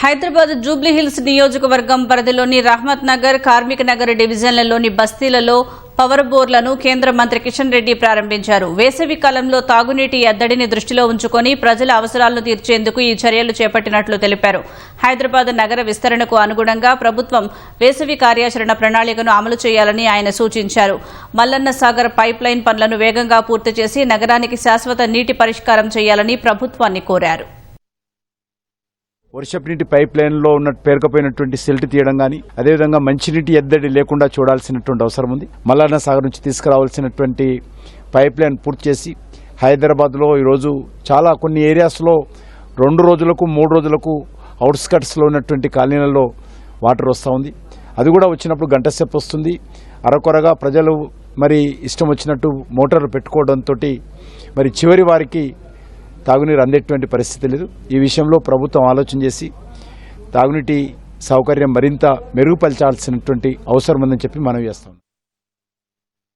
హైదరాబాద్ జూబ్లీహిల్స్ నియోజకవర్గం పరిధిలోని Rahmat Nagar, karmic Nagar డివిజన్లలోని బస్తీలలో power బోర్లను కేంద్ర మంత్రి కిషన్ రెడ్డి ప్రారంభించారు. వేసవి కాలంలో తాగునీటి ఎద్దడిని దృష్టిలో ఉంచుకుని ప్రజల అవసరాలను తీర్చేందుకు ఈ చర్యలు చేపట్టినట్లు తెలిపారు. హైదరాబాద్ నగర విస్తరణకు అనుగుణంగా ప్రభుత్వం వేసవి కార్యాచరణ ప్రణాళికను అమలు చేయాలని ఆయన సూచించారు. మల్లన్న సాగర్ పైప్ లైన్ పనులను వేగంగా పూర్తి చేసి నగరానికి శాశ్వత నీటి పరిష్కారం చేయాలని ప్రభుత్వాన్ని కోరారు. వర్షపు నీటి పైప్ లైన్లో పేరుకుపోయినటువంటి సిల్ట్ తీయడం కానీ, అదేవిధంగా మంచినీటి ఎద్దడి లేకుండా చూడాల్సినటువంటి అవసరం ఉంది. మల్లన్న సాగర్ నుంచి తీసుకురావాల్సినటువంటి పైప్ లైన్ పూర్తి చేసి హైదరాబాద్లో ఈరోజు చాలా కొన్ని ఏరియాస్లో 2 రోజులకు 3 రోజులకు అవుట్స్కట్స్లో ఉన్నటువంటి కాలనీలలో వాటర్ వస్తూ ఉంది. అది కూడా వచ్చినప్పుడు గంట సేపు వస్తుంది. అరకొరగా ప్రజలు మరి ఇష్టం వచ్చినట్టు మోటార్లు పెట్టుకోవడంతో మరి చివరి వారికి తాగునీరు అందేటువంటి పరిస్థితి లేదు. ఈ విషయంలో ప్రభుత్వం ఆలోచన చేసి తాగునీటి సౌకర్యం మరింత మెరుగుపరచాల్సినటువంటి అవసరం ఉందని చెప్పి మనం చేస్తాం.